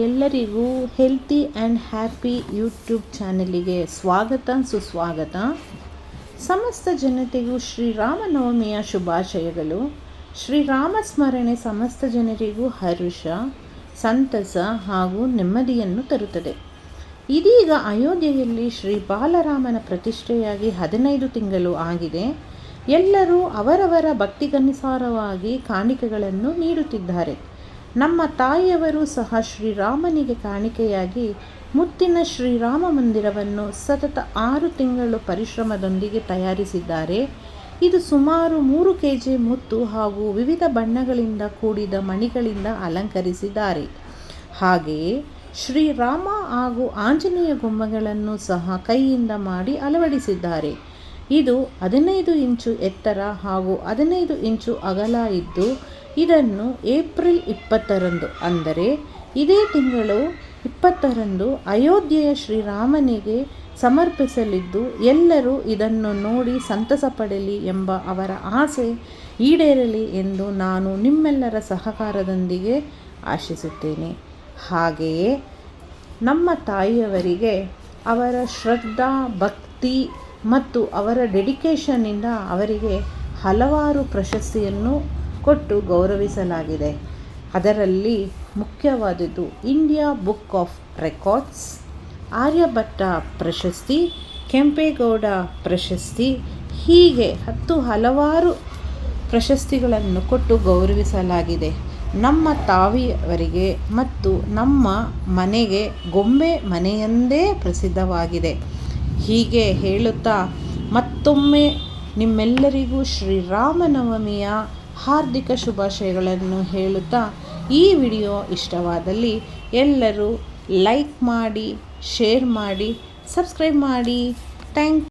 ಎಲ್ಲರಿಗೂ healthy and happy YouTube ಚಾನಲಿಗೆ ಸ್ವಾಗತ ಸುಸ್ವಾಗತ. ಸಮಸ್ತ ಜನತೆಗೂ ಶ್ರೀರಾಮನವಮಿಯ ಶುಭಾಶಯಗಳು. ಶ್ರೀರಾಮ ಸ್ಮರಣೆ ಸಮಸ್ತ ಜನರಿಗೂ ಹರ್ಷ, ಸಂತಸ ಹಾಗೂ ನೆಮ್ಮದಿಯನ್ನು ತರುತ್ತದೆ. ಇದೀಗ ಅಯೋಧ್ಯೆಯಲ್ಲಿ ಶ್ರೀ ಬಾಲರಾಮನ ಪ್ರತಿಷ್ಠೆಯಾಗಿ 15 ತಿಂಗಳು ಆಗಿದೆ. ಎಲ್ಲರೂ ಅವರವರ ಭಕ್ತಿಗನುಸಾರವಾಗಿ ಕಾಣಿಕೆಗಳನ್ನು ನೀಡುತ್ತಿದ್ದಾರೆ. ನಮ್ಮ ತಾಯಿಯವರು ಸಹ ಶ್ರೀರಾಮನಿಗೆ ಕಾಣಿಕೆಯಾಗಿ ಮುತ್ತಿನ ಶ್ರೀರಾಮ ಮಂದಿರವನ್ನು ಸತತ 6 ತಿಂಗಳು ಪರಿಶ್ರಮದೊಂದಿಗೆ ತಯಾರಿಸಿದ್ದಾರೆ. ಇದು ಸುಮಾರು 3 kg ಮುತ್ತು ಹಾಗೂ ವಿವಿಧ ಬಣ್ಣಗಳಿಂದ ಕೂಡಿದ ಮಣಿಗಳಿಂದ ಅಲಂಕರಿಸಿದ್ದಾರೆ. ಹಾಗೆಯೇ ಶ್ರೀರಾಮ ಹಾಗೂ ಆಂಜನೇಯ ಗೊಂಬೆಗಳನ್ನು ಸಹ ಕೈಯಿಂದ ಮಾಡಿ ಅಳವಡಿಸಿದ್ದಾರೆ. ಇದು 15 ಇಂಚು ಎತ್ತರ ಹಾಗೂ 15 ಇಂಚು ಅಗಲ ಇದ್ದು, ಇದನ್ನು ಏಪ್ರಿಲ್ 20ರಂದು ಅಂದರೆ ಇದೇ ತಿಂಗಳು 20ರಂದು ಅಯೋಧ್ಯೆಯ ಶ್ರೀರಾಮನಿಗೆ ಸಮರ್ಪಿಸಲಿದ್ದು, ಎಲ್ಲರೂ ಇದನ್ನು ನೋಡಿ ಸಂತಸ ಪಡಲಿ ಎಂಬ ಅವರ ಆಸೆ ಈಡೇರಲಿ ಎಂದು ನಾನು ನಿಮ್ಮೆಲ್ಲರ ಸಹಕಾರದೊಂದಿಗೆ ಆಶಿಸುತ್ತೇನೆ. ಹಾಗೆಯೇ ನಮ್ಮ ತಾಯಿಯವರಿಗೆ ಅವರ ಶ್ರದ್ಧಾ ಭಕ್ತಿ ಮತ್ತು ಅವರ ಡೆಡಿಕೇಶನ್ನಿಂದ ಅವರಿಗೆ ಹಲವಾರು ಪ್ರಶಸ್ತಿಯನ್ನು ಕೊಟ್ಟು ಗೌರವಿಸಲಾಗಿದೆ. ಅದರಲ್ಲಿ ಮುಖ್ಯವಾದದ್ದು India book of records, Aryabhata ಪ್ರಶಸ್ತಿ, ಕೆಂಪೇಗೌಡ ಪ್ರಶಸ್ತಿ, ಹೀಗೆ ಹಲವಾರು ಪ್ರಶಸ್ತಿಗಳನ್ನು ಕೊಟ್ಟು ಗೌರವಿಸಲಾಗಿದೆ. ನಮ್ಮ ತಾಯಿಯವರಿಗೆ ಮತ್ತು ನಮ್ಮ ಮನೆಗೆ ಗೊಂಬೆ ಮನೆಯೆಂದೇ ಪ್ರಸಿದ್ಧವಾಗಿದೆ. ಹೀಗೆ ಹೇಳುತ್ತಾ ಮತ್ತೊಮ್ಮೆ ನಿಮ್ಮೆಲ್ಲರಿಗೂ ಶ್ರೀರಾಮನವಮಿಯ ಹಾರ್ದಿಕ ಶುಭಾಶಯಗಳನ್ನು ಹೇಳುತ್ತಾ, ಈ ವಿಡಿಯೋ ಇಷ್ಟವಾದಲ್ಲಿ ಎಲ್ಲರೂ ಲೈಕ್ ಮಾಡಿ, ಶೇರ್ ಮಾಡಿ, ಸಬ್ಸ್ಕ್ರೈಬ್ ಮಾಡಿ. ಥ್ಯಾಂಕ್